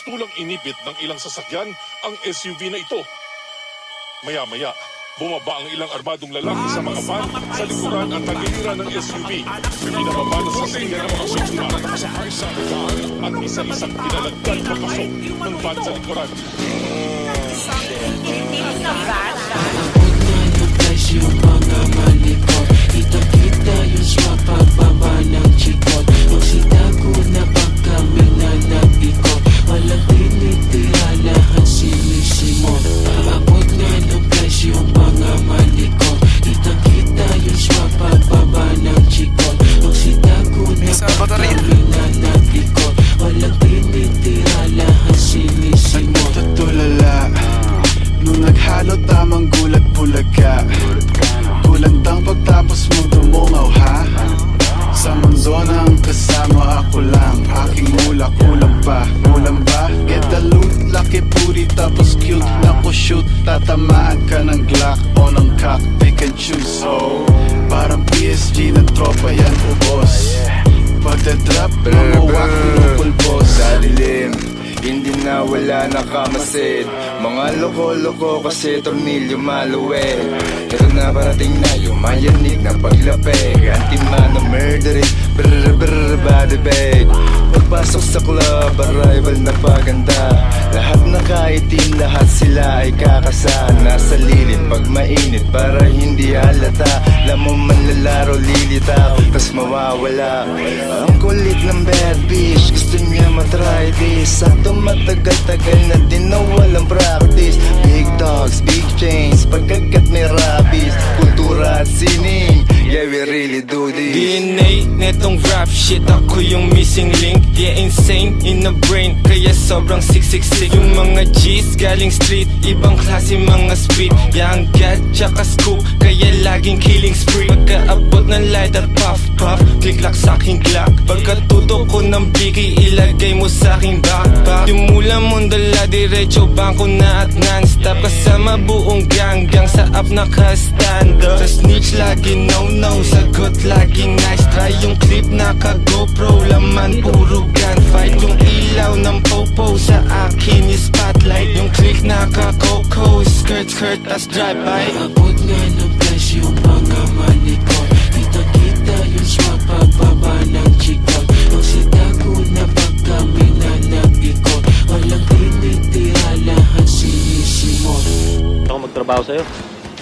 tulang inipit ng ilang sasakyan ang SUV na ito. Maya-maya, bumaba ang ilang armadong lalaki sa mga van sa likuran at tagiliran ng SUV. Pinababa ng sasakyan ng mga sundin na nakasakay sa van at isa-isang pinalagdan papasok ng van sa likuran. Yung mga malikot, kita-kita yung swak pagbaba ng chikot. Magsitago na pag kami na nag-ikot, walang tinitira, lahat sinisimot. Abot nga ng presyo yung mga malikot, kita-kita yung swak pagbaba ng chikot. Magsitago na pag kami na nag-ikot, walang tinitira, lahat sinisimot. Tutulala nung naghalo tamang gulat bulaga. Kulandang pagtapos mo dumungaw ha. Sa mundo ng kasama ako lang. Aking mula kulang pa. Kulang ba? Get the loot, laki puri tapos cute na ko shoot. Tatamaan ka ng Glock o ng cock, pick and choose. Oh, parang PSG na tropa yan ubos. Pagdadrop, mamawak ng pulbos. Dalilim, hindi na wala nakamasid. Mga loko-loko kasi tornilyo maluwet. Ito na parating na yung mayanig na paglapeg. Anti-mano murdering, brr brr body bag. Pagpasok sa club, arrival na paganda. Lahat nakaitim, lahat sila ay kakasa. Nasa lilim pag mainit para hindi halata. Alam mo manlalaro lilitaw, tas mawawala. Ang kulit ng bad bitch, gusto niya matry this. Sakto matagal-tagal na din na walang practice. Big dogs, big chains, pagkagat may rabies. Kultura at sining, yeah we really do this. DNA netong rap shit, ako yung missing link. Yeah, insane in the brain, kaya sobrang 666. Yung mga G's galing street, ibang klase mga speed. Yang gat tsaka scoop, kaya laging killing spree. Pagkaabot ng lighter, puff puff, click-lock sa aking Glock. Pagkatutok ko ng biki, ilagay mo sa aking backpack. Yung mula mong dala, diretso bangko na at non-stop. Kasama buong gang sa up naka-standard. Sa snitch lagi no-no, sagot lagi nice try. Yung clip naka-GoPro, laman puro gunfight. Yung ilaw ng popo sa akin is spotlight. Yung click naka-coco, skirt tas drive-by. Abot nga ng presyo yung mga malikot, kita-kita yung swak pagbaba ng chikot. Magsitago na pag kami na nag-ikot, walang tinitira, lahat sinisimot. Ako magtrabaho sa'yo.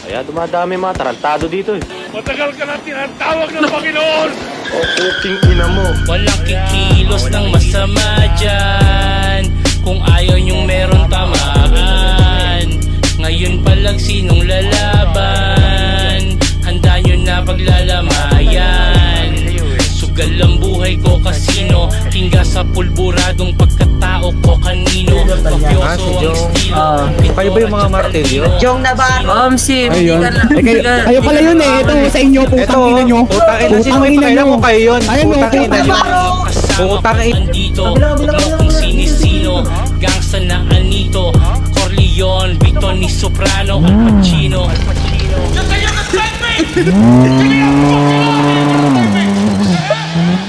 Kaya dumadami mga tarantado dito eh. Matagal ka na tinatawag ng Panginoon! O puking ina mo. Walang kikilos ng masama dyan. Kung ayaw nyong meron tamaan. Ngayon palag sinong lalaban? Handa nyo na paglalamayan. Sugal ang buhay ko kasino. Tingga sa pulburadong pagkatao ko kanino. Mafioso ang estilo. Kayo ba yung mga martilyo? Jong Navarro. Si Ayun. Kayo pala yun eh. Ito sa inyo, putang ina nyo. Putang ina. Sino ina nyo? Kayo yun. Putang ina nyo. Putang ina. Andito, huwag mo kung sinisino. Gangsta na anito. Corleone, Vito ni Soprano, Al Pacino.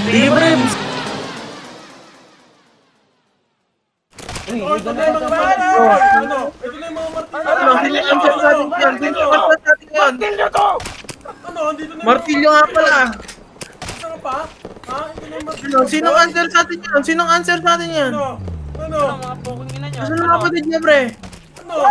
Libre. Martilyo nga pala. Sinong answer sa atin yan? Sinong answer sa atin yan? Ano? Ano mga kapatid niya, pre? Ano?